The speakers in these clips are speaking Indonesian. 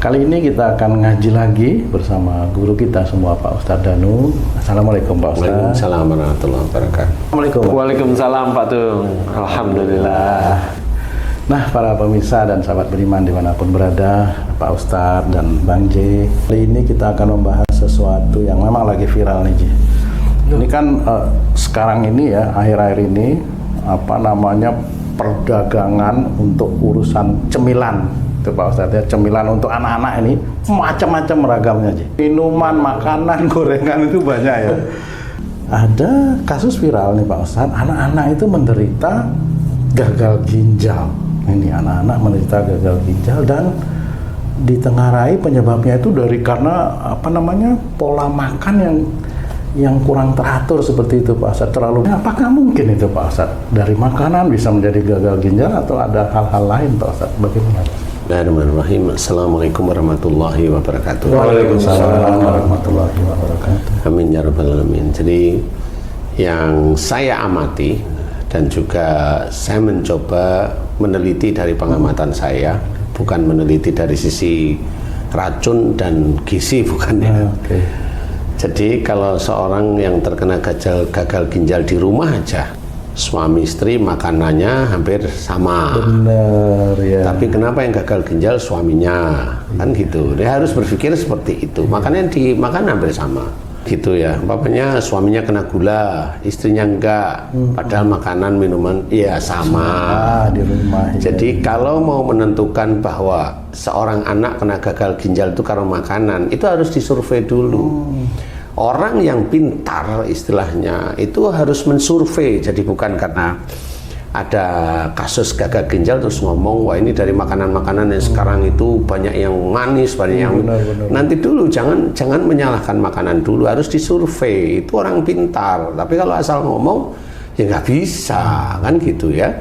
Kali ini kita akan ngaji lagi bersama guru kita semua, Pak Ustadz Danu. Assalamualaikum Pak Ustadz. Waalaikumsalam warahmatullahi wabarakatuh. Assalamualaikum. Waalaikumsalam Pak Tung. Alhamdulillah. Nah, para pemirsa dan sahabat beriman dimanapun berada, Pak Ustadz dan Bang J, kali ini kita akan membahas sesuatu yang memang lagi viral nih, J. Ini kan sekarang ini ya, akhir-akhir ini perdagangan untuk urusan cemilan. Itu Pak Ustadz ya, cemilan untuk anak-anak ini macam-macam ragamnya aja. Minuman, makanan, gorengan itu banyak ya. Ada kasus viral nih Pak Ustadz, anak-anak itu menderita gagal ginjal. Ini anak-anak menderita gagal ginjal dan ditengarai penyebabnya itu karena pola makan yang kurang teratur seperti itu Pak Ustadz. Apakah mungkin itu Pak Ustadz dari makanan bisa menjadi gagal ginjal atau ada hal-hal lain Pak Ustadz? Bagaimana Pak? Bismillahirrahmanirrahim. Assalamualaikum warahmatullahi wabarakatuh. Waalaikumsalam warahmatullahi wabarakatuh. Amin ya rabbal alamin. Jadi yang saya amati dan juga saya mencoba meneliti dari pengamatan saya, bukan meneliti dari sisi racun dan gizi, bukan ya. Okay. Jadi kalau seorang yang terkena gagal ginjal di rumah aja, suami istri makanannya hampir sama. Benar ya. Tapi kenapa yang gagal ginjal suaminya? Kan gitu. Dia harus berpikir seperti itu. Makannya dimakan hampir sama. Gitu ya. Bapaknya suaminya kena gula, istrinya enggak. Padahal makanan minuman ya sama. Di rumah. Jadi kalau mau menentukan bahwa seorang anak kena gagal ginjal itu karena makanan, itu harus disurvei dulu. Orang yang pintar istilahnya itu harus mensurvei. Jadi bukan karena ada kasus gagal ginjal terus ngomong wah ini dari makanan-makanan yang sekarang itu banyak yang manis, banyak yang benar. Nanti dulu jangan menyalahkan makanan dulu, harus disurvei. Itu orang pintar. Tapi kalau asal ngomong ya nggak bisa kan gitu ya.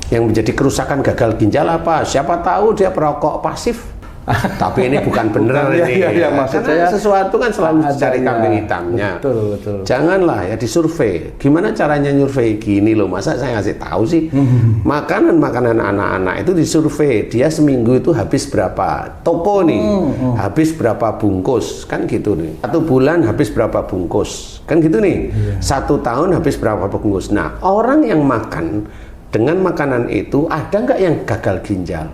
Yang menjadi kerusakan gagal ginjal apa? Siapa tahu dia perokok pasif. Tapi ini bukan benar ini. Iya, maksud karena saya sesuatu kan selalu dicari kambing hitamnya. Betul. Janganlah ya disurvei. Gimana caranya nyurvei? Gini loh, masa saya ngasih tahu sih? Makanan-makanan anak-anak itu disurvei. Dia seminggu itu habis berapa? Toko nih, habis berapa bungkus? Kan gitu nih. 1 bulan habis berapa bungkus? Kan gitu nih. 1 tahun habis berapa bungkus? Nah, orang yang makan dengan makanan itu ada nggak yang gagal ginjal?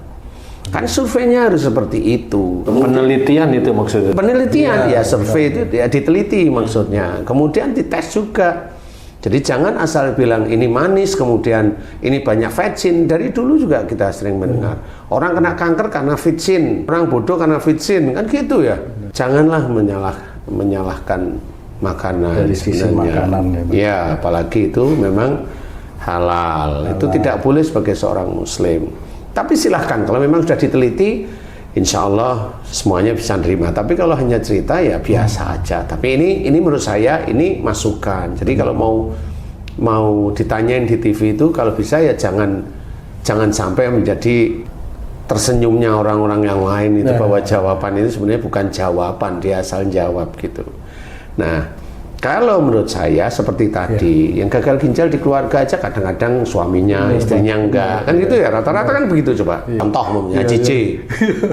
Kan surveinya harus seperti itu. Penelitian itu maksudnya. Penelitian ya survei itu ya diteliti maksudnya. Kemudian dites juga. Jadi jangan asal bilang ini manis kemudian ini banyak vetsin. Dari dulu juga kita sering mendengar orang kena kanker karena vetsin, orang bodoh karena vetsin, kan gitu ya. Janganlah menyalahkan makanan dari sisi makanan ya, apalagi itu memang halal. Itu tidak boleh sebagai seorang muslim. Tapi silahkan, kalau memang sudah diteliti, insya Allah semuanya bisa nerima. Tapi kalau hanya cerita ya biasa aja. Tapi ini menurut saya ini masukan. Jadi kalau mau ditanyain di TV itu, kalau bisa ya jangan sampai menjadi tersenyumnya orang-orang yang lain itu bahwa jawaban itu sebenarnya bukan jawaban, dia asal jawab gitu. Nah, kalau menurut saya seperti tadi, yang gagal ginjal di keluarga aja kadang-kadang suaminya, istrinya enggak, kan gitu ya, rata-rata kan begitu coba. Contoh Haji C,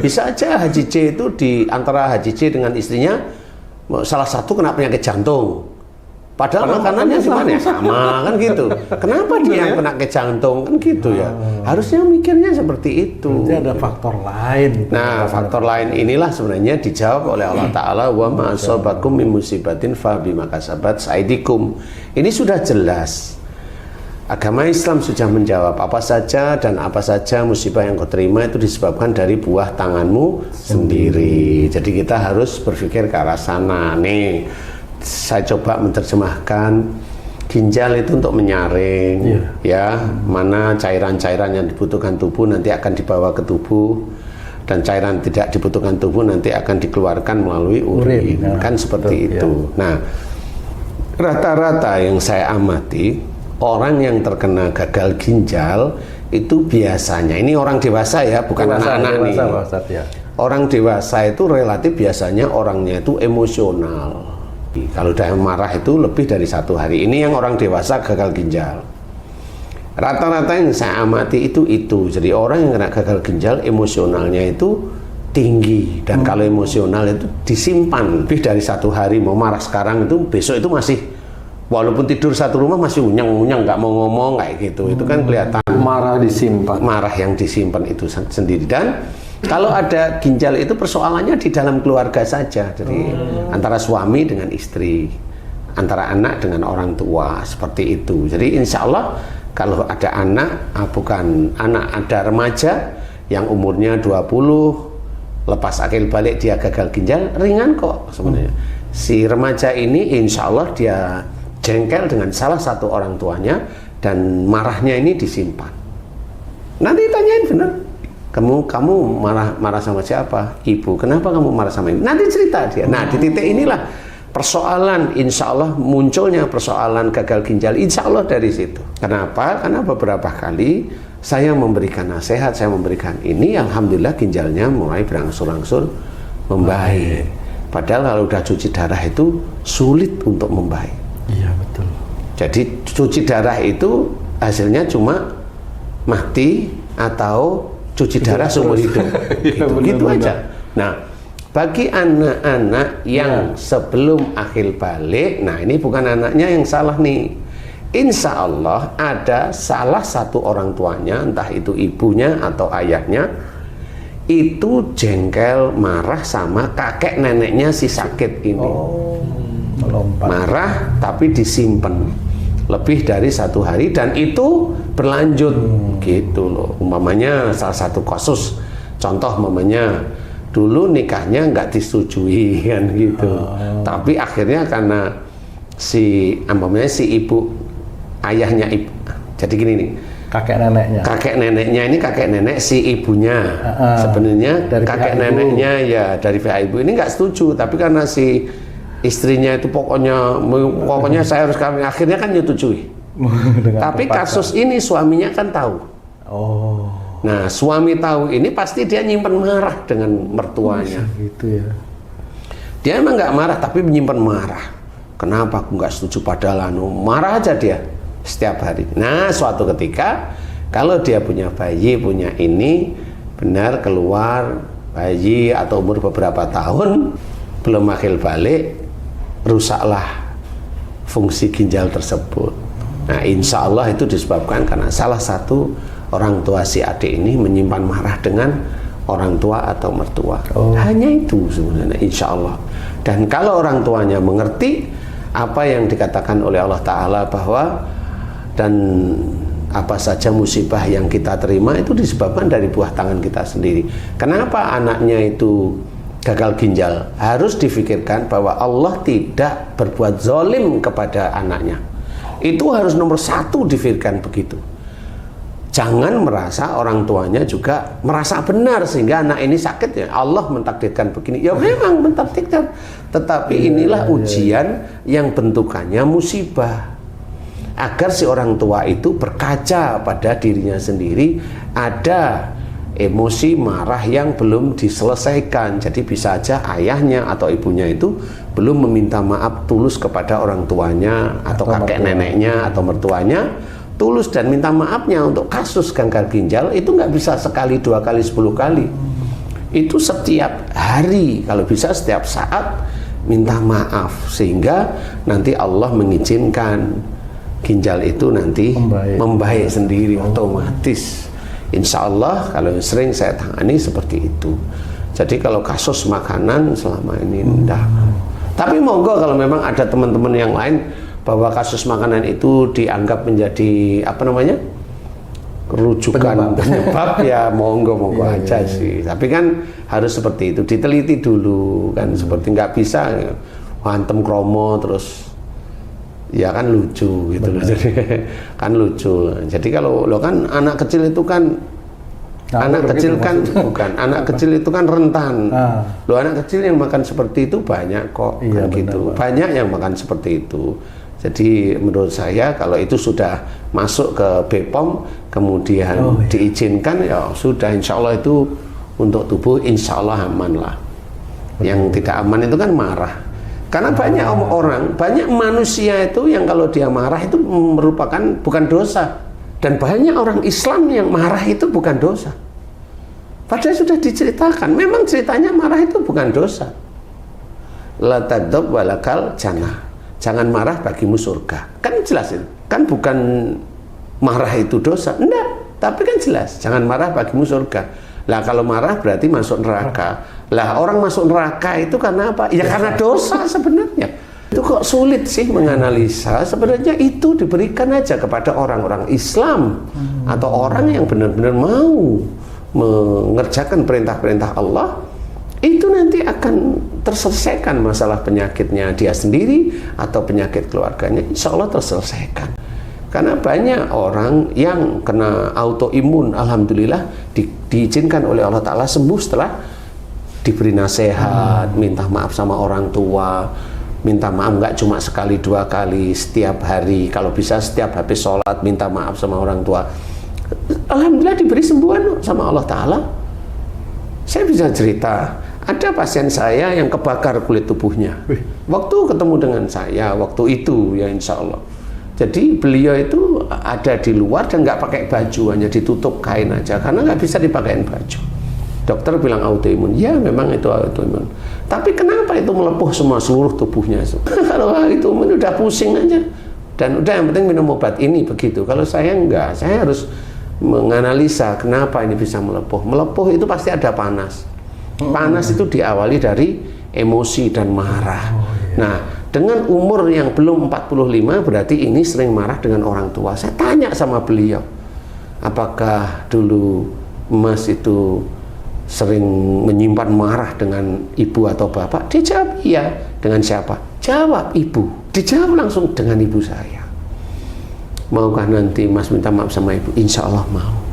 bisa aja Haji C itu di antara Haji C dengan istrinya salah satu kena penyakit jantung. Padahal makanannya sama kan gitu. Kenapa dia yang kena ke jantung kan gitu ya? Harusnya mikirnya seperti itu. Berarti ada faktor lain. Nah, faktor lain inilah sebenarnya dijawab oleh Allah Ta'ala, wa ma asabakum min musibatin fa bima kasabat aydikum. Ini sudah jelas. Agama Islam sudah menjawab apa saja dan apa saja musibah yang kau terima itu disebabkan dari buah tanganmu sendiri. Jadi kita harus berpikir ke arah sana. Nih, saya coba menerjemahkan ginjal itu untuk menyaring ya mana cairan-cairan yang dibutuhkan tubuh nanti akan dibawa ke tubuh dan cairan tidak dibutuhkan tubuh nanti akan dikeluarkan melalui urin. Kan seperti itu. Nah, rata-rata yang saya amati orang yang terkena gagal ginjal itu biasanya ini orang dewasa ya, bukan anak-anak nih. Orang dewasa itu relatif biasanya orangnya itu emosional. Kalau udah marah itu lebih dari 1 hari. Ini yang orang dewasa gagal ginjal. Rata-rata yang saya amati itu. Jadi orang yang kena gagal ginjal emosionalnya itu tinggi, dan kalau emosional itu disimpan lebih dari 1 hari. Mau marah sekarang itu besok itu masih, walaupun tidur satu rumah masih unyang-unyang, nggak mau ngomong kayak gitu. Itu kan kelihatan Marah disimpan. marah yang disimpan itu sendiri. Dan kalau ada ginjal itu persoalannya di dalam keluarga saja, jadi antara suami dengan istri, antara anak dengan orang tua, seperti itu. Jadi insya Allah kalau ada anak, bukan anak, ada remaja yang umurnya 20, lepas akil balik dia gagal ginjal, ringan kok sebenarnya. Si remaja ini insya Allah dia jengkel dengan salah satu orang tuanya, dan marahnya ini disimpan. Nanti tanyain bener, kamu marah sama siapa? Ibu. Kenapa kamu marah sama ini? Nanti cerita dia. Nah, di titik inilah persoalan, insya Allah munculnya persoalan gagal ginjal, insya Allah dari situ. Kenapa? Karena beberapa kali saya memberikan nasihat, saya memberikan ini, alhamdulillah ginjalnya mulai berangsur-angsur membaik. Padahal kalau udah cuci darah itu sulit untuk membaik. Iya, betul. Jadi cuci darah itu hasilnya cuma mati atau cuci darah seumur hidup. Gitu aja. Nah, bagi anak-anak yang sebelum akil balik, nah ini bukan anaknya yang salah nih. Insya Allah ada salah satu orang tuanya, entah itu ibunya atau ayahnya, itu jengkel, marah sama kakek neneknya si sakit ini. Marah tapi disimpan lebih dari 1 hari, dan itu berlanjut gitu loh. Umpamanya salah satu kasus, contoh umpamanya dulu nikahnya nggak disetujui kan gitu, tapi akhirnya karena si ibu, ayahnya ibu, jadi gini nih, kakek neneknya ini kakek nenek si ibunya, sebenarnya dari kakek neneknya ya dari pihak ibu ini nggak setuju, tapi karena si istrinya itu pokoknya saya harus kawin, akhirnya kan nyetujui. Tapi kasus ini suaminya kan tahu. Nah, suami tahu ini pasti dia nyimpen marah dengan mertuanya. Gitu ya. Dia emang nggak marah tapi menyimpan marah. Kenapa aku nggak setuju, padahal marah aja dia setiap hari. Nah, suatu ketika kalau dia punya bayi, punya ini, benar keluar bayi atau umur beberapa tahun belum akil balik, rusaklah fungsi ginjal tersebut. Nah, insya Allah itu disebabkan karena salah satu orang tua si adik ini menyimpan marah dengan orang tua atau mertua. Hanya itu sebenarnya, insya Allah. Dan kalau orang tuanya mengerti apa yang dikatakan oleh Allah Ta'ala bahwa dan apa saja musibah yang kita terima itu disebabkan dari buah tangan kita sendiri. Kenapa anaknya itu gagal ginjal? Harus difikirkan bahwa Allah tidak berbuat zalim kepada anaknya. Itu harus nomor 1 difikirkan begitu. Jangan merasa orang tuanya juga merasa benar sehingga anak ini sakit, ya Allah mentakdirkan begini. Ya memang mentakdirkan, tetapi inilah ujian yang bentukannya musibah. Agar si orang tua itu berkaca pada dirinya sendiri, ada emosi marah yang belum diselesaikan. Jadi bisa aja ayahnya atau ibunya itu belum meminta maaf tulus kepada orang tuanya atau kakek neneknya atau mertuanya, tulus dan minta maafnya untuk kasus gagal ginjal itu nggak bisa sekali, 2 kali, 10 kali. Itu setiap hari, kalau bisa setiap saat minta maaf, sehingga nanti Allah mengizinkan ginjal itu nanti membaik sendiri otomatis. Insya Allah kalau sering saya tangani seperti itu. Jadi kalau kasus makanan selama ini enggak. Tapi monggo kalau memang ada teman-teman yang lain bahwa kasus makanan itu dianggap menjadi apa namanya rujukan penyebab ya monggo aja sih. Tapi kan harus seperti itu, diteliti dulu kan, seperti nggak bisa hantem kromo terus ya kan lucu gitu loh. Jadi kan lucu. Jadi kalau lo kan anak kecil itu kan anak kecil kan bukan anak kecil itu kan rentan. Lo anak kecil yang makan seperti itu banyak kok kan gitu. Banyak yang makan seperti itu. Jadi menurut saya kalau itu sudah masuk ke BPOM kemudian diizinkan ya sudah, insya Allah itu untuk tubuh insya Allah aman lah. Yang tidak aman itu kan marah. Karena banyak orang, banyak manusia itu yang kalau dia marah itu merupakan bukan dosa. Dan banyak orang Islam yang marah itu bukan dosa. Padahal sudah diceritakan. Memang ceritanya marah itu bukan dosa. La taghdab walakal jannah. Jangan marah bagimu surga. Kan jelas itu. Kan bukan marah itu dosa. Enggak. Tapi kan jelas. Jangan marah bagimu surga. Lah kalau marah berarti masuk neraka. Lah orang masuk neraka itu karena apa? Ya karena dosa sebenarnya. Itu kok sulit sih menganalisa. Sebenarnya itu diberikan aja kepada orang-orang Islam atau orang yang benar-benar mau mengerjakan perintah-perintah Allah. Itu nanti akan terselesaikan masalah penyakitnya dia sendiri atau penyakit keluarganya. Insya Allah terselesaikan. Karena banyak orang yang kena autoimun, alhamdulillah diizinkan oleh Allah Ta'ala sembuh setelah diberi nasihat, minta maaf sama orang tua, minta maaf nggak cuma sekali dua kali, setiap hari, kalau bisa setiap habis sholat minta maaf sama orang tua. Alhamdulillah diberi sembuhan sama Allah Ta'ala. Saya bisa cerita, ada pasien saya yang kebakar kulit tubuhnya. Waktu ketemu dengan saya, waktu itu ya insya Allah. Jadi beliau itu ada di luar dan nggak pakai baju, hanya ditutup kain aja, karena nggak bisa dipakein baju. Dokter bilang autoimun, ya memang itu autoimun. Tapi kenapa itu melepuh semua seluruh tubuhnya? Kalau autoimun udah pusing aja, dan udah yang penting minum obat ini begitu. Kalau saya enggak, saya harus menganalisa kenapa ini bisa melepuh. Melepuh itu pasti ada panas. Panas itu diawali dari emosi dan marah. Nah, dengan umur yang belum 45 berarti ini sering marah dengan orang tua. Saya tanya sama beliau, apakah dulu Mas itu sering menyimpan marah dengan ibu atau bapak? Dia jawab iya. Dengan siapa? Jawab ibu. Dijawab langsung dengan ibu saya. Maukah nanti Mas minta maaf sama ibu? Insya Allah mau.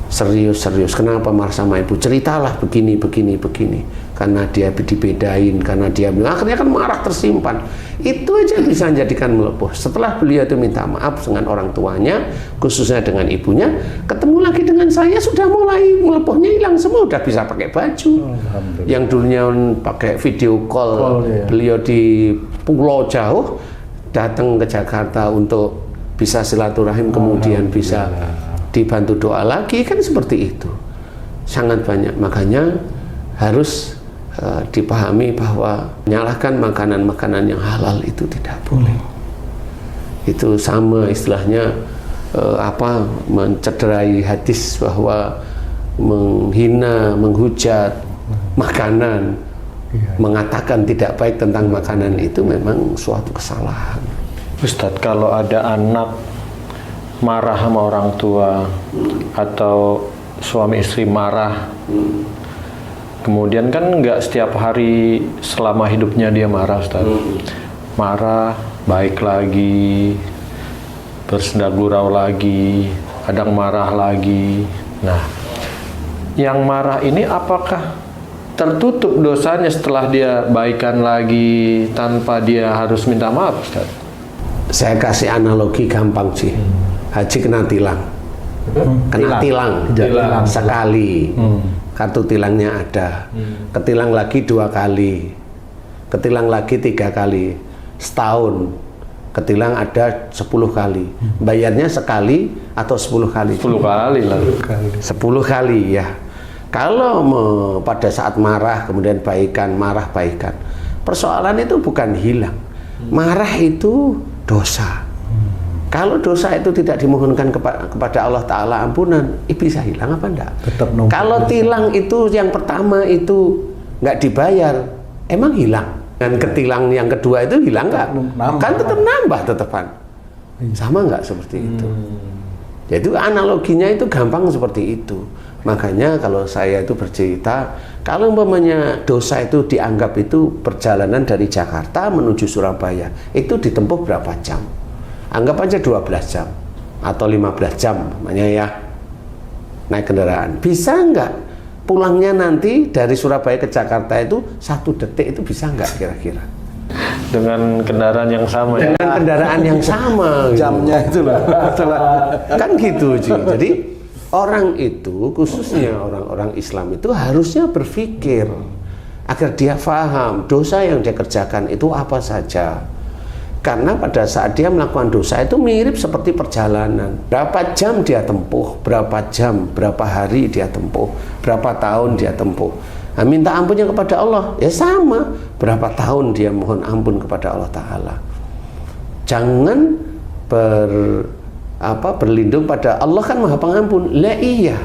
Serius. Kenapa marah sama ibu? Ceritalah begini. Karena dia dibedain, karena dia bilang, akhirnya kan marah tersimpan. Itu aja bisa menjadikan melepuh. Setelah beliau itu minta maaf dengan orang tuanya, khususnya dengan ibunya, ketemu lagi dengan saya, sudah mulai melepuhnya hilang semua, udah bisa pakai baju. Yang dulunya pakai video call, beliau di pulau jauh, datang ke Jakarta untuk bisa silaturahim, kemudian bisa dibantu doa lagi, kan seperti itu. Sangat banyak, makanya harus dipahami bahwa menyalahkan makanan-makanan yang halal itu tidak boleh. Itu sama istilahnya mencederai hadis bahwa menghina, menghujat makanan, mengatakan tidak baik tentang makanan itu memang suatu kesalahan. Ustadz, kalau ada anak marah sama orang tua atau suami istri marah, kemudian kan nggak setiap hari selama hidupnya dia marah, Ustaz. Marah, baik lagi, bersenda gurau lagi, kadang marah lagi. Nah, yang marah ini apakah tertutup dosanya setelah dia baikan lagi tanpa dia harus minta maaf, Ustaz? Saya kasih analogi gampang sih. Haji kena tilang. Kena tilang sekali. Kartu tilangnya ada. Ketilang lagi 2 kali. Ketilang lagi 3 kali. Setahun ketilang ada 10 kali. Bayarnya sekali atau 10 kali? 10 kali lah. 10 kali ya. Kalau pada saat marah kemudian baikan, marah baikan, persoalan itu bukan hilang. Marah itu dosa. Kalau dosa itu tidak dimohonkan kepada Allah Ta'ala ampunan, bisa hilang apa enggak? Kalau tilang itu yang pertama itu nggak dibayar, emang hilang? Dan ketilang yang kedua itu hilang nggak? Kan tetap nambah tetepan. Sama nggak seperti itu? Jadi analoginya itu gampang seperti itu. Makanya kalau saya itu bercerita, kalau umpamanya dosa itu dianggap itu perjalanan dari Jakarta menuju Surabaya, itu ditempuh berapa jam? Anggap aja 12 jam atau 15 jam namanya ya, naik kendaraan. Bisa nggak pulangnya nanti dari Surabaya ke Jakarta itu 1 detik itu bisa nggak kira-kira? Dengan kendaraan yang sama ya? Dengan kendaraan yang sama. Jamnya itu lah. Kan gitu Ji. Jadi orang itu, khususnya orang-orang Islam itu harusnya berpikir agar dia paham dosa yang dia kerjakan itu apa saja. Karena pada saat dia melakukan dosa itu mirip seperti perjalanan. Berapa jam dia tempuh, berapa jam, berapa hari dia tempuh, berapa tahun dia tempuh. Nah, minta ampunnya kepada Allah, ya sama. Berapa tahun dia mohon ampun kepada Allah Ta'ala. Jangan berlindung pada Allah kan Maha Pengampun. Lah iya.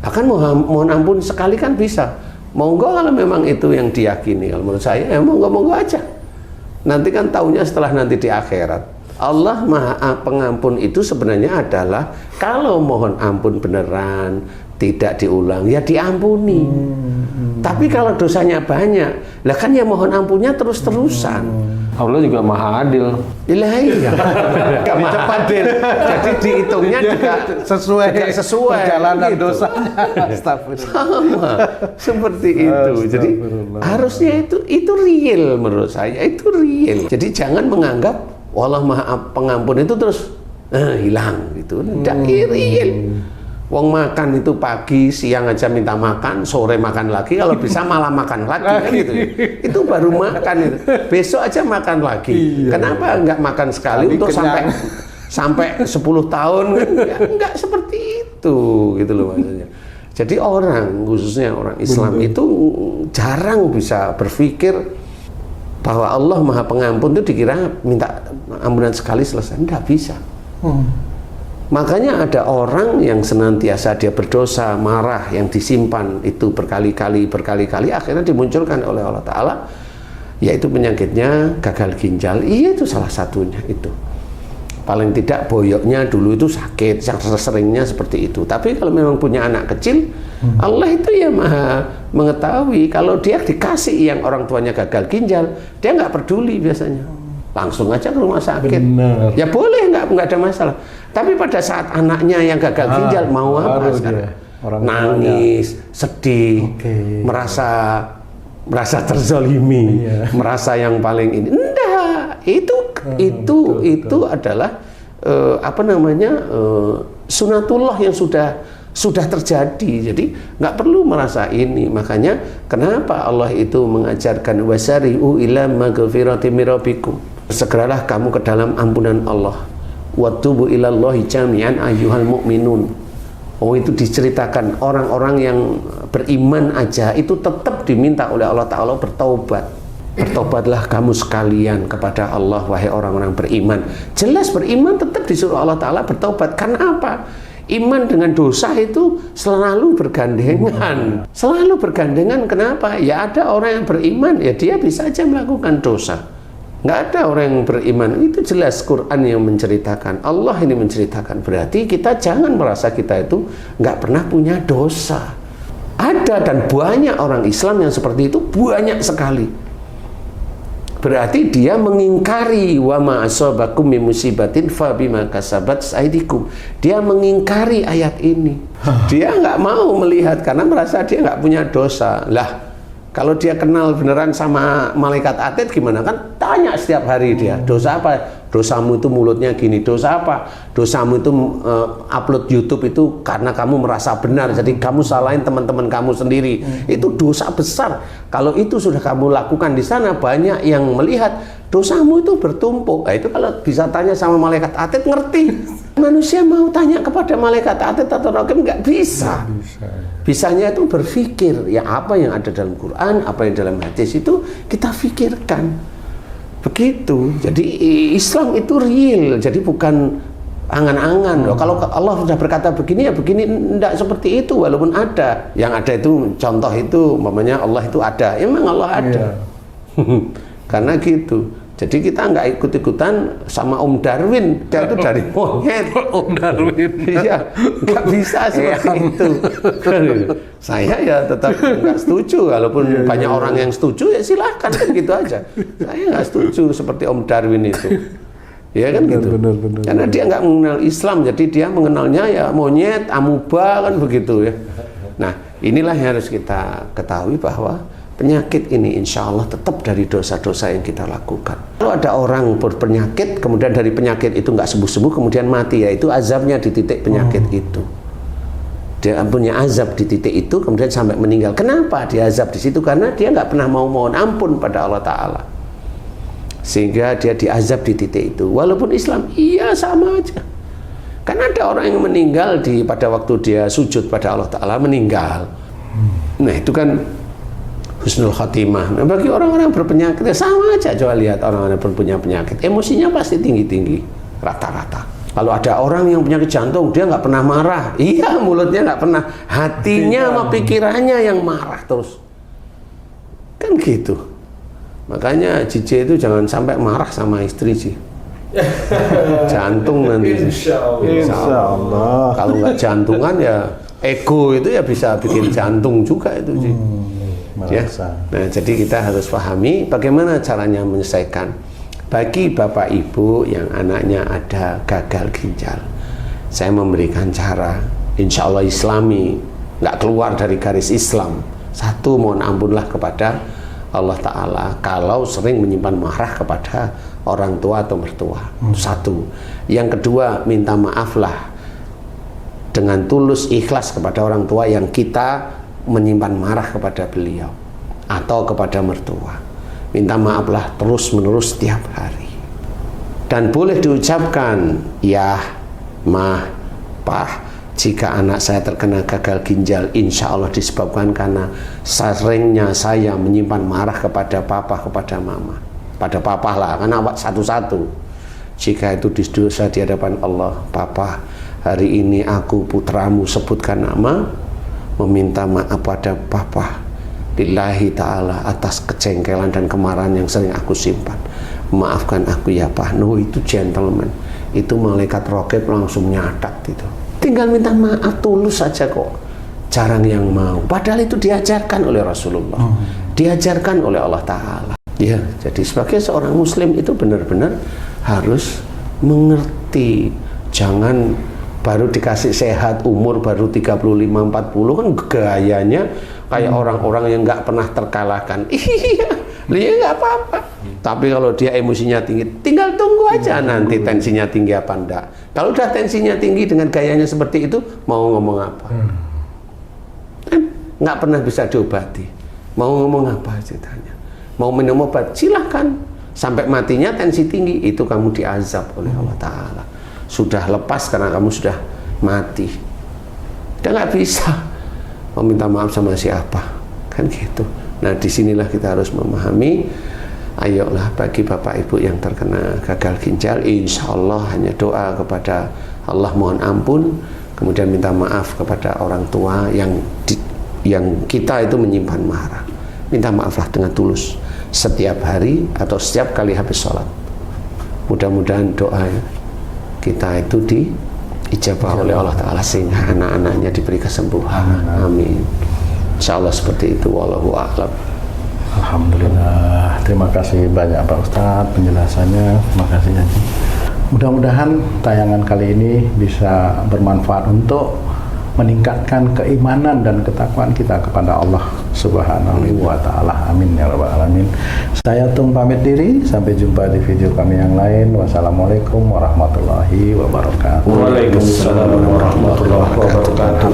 Akan mohon ampun sekali kan bisa. Monggo kalau memang itu yang diyakini. Kalau menurut saya ya monggo aja. Nanti kan taunya setelah nanti di akhirat. Allah Maha Pengampun itu sebenarnya adalah kalau mohon ampun beneran, tidak diulang, ya diampuni. Tapi kalau dosanya banyak, lah kan ya mohon ampunnya terus-terusan. Allah juga Maha Adil. Iya, gak Maha Adil. Jadi dihitungnya juga sesuai perjalanan gitu. dosanya. Astagfirullah. Sama seperti itu. Jadi harusnya itu real menurut saya, itu real. Jadi jangan menganggap Allah Maha Pengampun itu terus hilang gitu. Tidak real. Wong makan itu pagi, siang aja minta makan, sore makan lagi, kalau bisa malah makan lagi kan gitu. Itu baru makan itu. Besok aja makan lagi. Iya. Kenapa enggak makan sekali untuk sampai 10 tahun kan? Enggak seperti itu gitu loh maksudnya. Jadi orang, khususnya orang Islam itu jarang bisa berpikir bahwa Allah Maha Pengampun itu dikira minta ampunan sekali selesai. Enggak bisa. Makanya ada orang yang senantiasa dia berdosa, marah, yang disimpan itu berkali-kali, akhirnya dimunculkan oleh Allah Ta'ala, yaitu penyakitnya gagal ginjal. Iya, itu salah satunya itu. Paling tidak boyoknya dulu itu sakit, yang seringnya seperti itu. Tapi kalau memang punya anak kecil, Allah itu ya Maha mengetahui. Kalau dia dikasih yang orang tuanya gagal ginjal, dia nggak peduli biasanya. Langsung aja ke rumah sakit. Bener. Ya boleh, nggak ada masalah. Tapi pada saat anaknya yang gagal ginjal mau apa sekarang? Nangis, sedih, merasa terzolimi, merasa yang paling ini. Enggak, itu adalah sunatullah yang sudah terjadi. Jadi nggak perlu merasa ini. Makanya kenapa Allah itu mengajarkan wasari'u ila maghfirati min rabbikum. Segeralah kamu ke dalam ampunan Allah. Watubu ilallahi jami'an ayyuhal mu'minun. Oh, itu diceritakan orang-orang yang beriman aja itu tetap diminta oleh Allah Ta'ala bertaubat. Bertobatlah kamu sekalian kepada Allah, wahai orang-orang beriman. Jelas beriman tetap disuruh Allah Ta'ala bertaubat. Karena apa? Iman dengan dosa itu selalu bergandengan. Selalu bergandengan, kenapa? Ya ada orang yang beriman, ya dia bisa aja melakukan dosa. Nggak ada orang yang beriman. Itu jelas Quran yang menceritakan. Allah ini menceritakan. Berarti kita jangan merasa kita itu nggak pernah punya dosa. Ada dan banyak orang Islam yang seperti itu, banyak sekali. Berarti dia mengingkari wa ma asabakum min musibatin fa bima kasabat aydikum. Dia mengingkari ayat ini. Dia nggak mau melihat karena merasa dia nggak punya dosa. Lah, kalau dia kenal beneran sama malaikat atid gimana kan? Tanya setiap hari dia, dosa apa? Dosamu itu mulutnya gini. Dosa apa? Dosamu itu upload YouTube itu karena kamu merasa benar, jadi kamu salahin teman-teman kamu sendiri. Itu dosa besar. Kalau itu sudah kamu lakukan di sana, banyak yang melihat dosamu itu bertumpuk. Nah, itu kalau bisa tanya sama malaikat atid ngerti. Manusia mau tanya kepada malaikat atid atau rokim nggak bisa. Bisanya itu berpikir, ya apa yang ada dalam Quran, apa yang dalam hadis itu kita pikirkan. Begitu. Jadi Islam itu real, jadi bukan angan-angan. Kalau Allah sudah berkata begini ya begini, tidak seperti itu. Walaupun ada, yang ada itu contoh itu, umpamanya Allah itu ada, emang Allah ada. Karena gitu. Jadi kita nggak ikut-ikutan sama Om Darwin, dia itu dari monyet. Om Darwin. Iya, nggak bisa seperti itu. Saya ya tetap nggak setuju, walaupun banyak orang yang setuju ya silahkan kan gitu aja. Saya nggak setuju seperti Om Darwin itu. Ya kan gitu. Benar. Karena dia nggak mengenal Islam, jadi dia mengenalnya ya monyet, amuba kan begitu ya. Nah, inilah yang harus kita ketahui bahwa penyakit ini insya Allah tetap dari dosa-dosa yang kita lakukan. Kalau ada orang berpenyakit, kemudian dari penyakit itu nggak sembuh-sembuh, kemudian mati, ya itu azabnya di titik penyakit itu. Dia punya azab di titik itu, kemudian sampai meninggal. Kenapa dia azab di situ? Karena dia nggak pernah mau mohon ampun pada Allah Ta'ala. sehingga dia diazab di titik itu. Walaupun Islam, iya sama aja. Kan ada orang yang meninggal pada waktu dia sujud pada Allah Ta'ala, meninggal. Nah itu kan husnul khotimah. Nah, bagi orang-orang berpenyakit ya sama aja. Coba lihat orang-orang yang punya penyakit, emosinya pasti tinggi-tinggi rata-rata. Kalau ada orang yang penyakit jantung, dia nggak pernah marah. Iya, mulutnya nggak pernah, hatinya sama pikirannya yang marah terus. Kan gitu. Makanya JJ itu jangan sampai marah sama istri sih. Jantung nanti. Insya Allah. Kalau nggak jantungan ya ego itu ya bisa bikin jantung juga itu sih. Ya. Nah, jadi kita harus pahami bagaimana caranya menyelesaikan. Bagi bapak ibu yang anaknya ada gagal ginjal, saya memberikan cara, insya Allah Islami, nggak keluar dari garis Islam. Satu, mohon ampunlah kepada Allah Ta'ala kalau sering menyimpan marah kepada orang tua atau mertua. Satu. Yang kedua, minta maaflah dengan tulus ikhlas kepada orang tua yang kita menyimpan marah kepada beliau atau kepada mertua. Minta maaflah terus-menerus setiap hari. Dan boleh diucapkan, ya, mah, pah, jika anak saya terkena gagal ginjal, insya Allah disebabkan karena seringnya saya menyimpan marah kepada papa, kepada mama. Pada papa lah, karena satu-satu. Jika itu dosa di hadapan Allah, papa, hari ini aku putramu sebutkan nama, meminta maaf pada papa lillahi ta'ala atas kejengkelan dan kemarahan yang sering aku simpan. Maafkan aku ya Pak. No, itu gentleman. Itu malaikat rokib langsung nyatat itu. Tinggal minta maaf tulus saja kok. Jarang yang mau. Padahal itu diajarkan oleh Rasulullah. Diajarkan oleh Allah Ta'ala. Ya, jadi sebagai seorang muslim itu benar-benar harus mengerti. Jangan baru dikasih sehat umur baru 35-40 kan gayanya kayak orang-orang yang nggak pernah terkalahkan. Iya, dia nggak apa-apa. Tapi kalau dia emosinya tinggi, tinggal tunggu aja nanti tensinya tinggi apa enggak. Kalau udah tensinya tinggi dengan gayanya seperti itu, mau ngomong apa? Nggak pernah bisa diobati. Mau ngomong apa ceritanya? Mau minum obat, silahkan. Sampai matinya tensi tinggi, itu kamu diazab oleh Allah Ta'ala. Sudah lepas karena kamu sudah mati. Udah nggak bisa meminta maaf sama siapa, kan gitu. Nah, disinilah kita harus memahami. Ayolah bagi bapak ibu yang terkena gagal ginjal, insya Allah hanya doa kepada Allah mohon ampun, kemudian minta maaf kepada orang tua yang kita itu menyimpan marah. Minta maaflah dengan tulus setiap hari atau setiap kali habis sholat. Mudah-mudahan doa kita itu diijabah oleh Allah Ta'ala sehingga anak-anaknya diberi kesembuhan. Amin. Insya Allah seperti itu. Wallahu a'lam. Alhamdulillah. Terima kasih banyak Pak Ustadz penjelasannya. Terima kasih Haji. Mudah-mudahan tayangan kali ini bisa bermanfaat untuk meningkatkan keimanan dan ketakwaan kita kepada Allah Subhanahu wa Ta'ala. Amin ya rabbal alamin. Saya Tung pamit diri, sampai jumpa di video kami yang lain. Wassalamualaikum warahmatullahi wabarakatuh. Waalaikumsalam warahmatullahi wabarakatuh.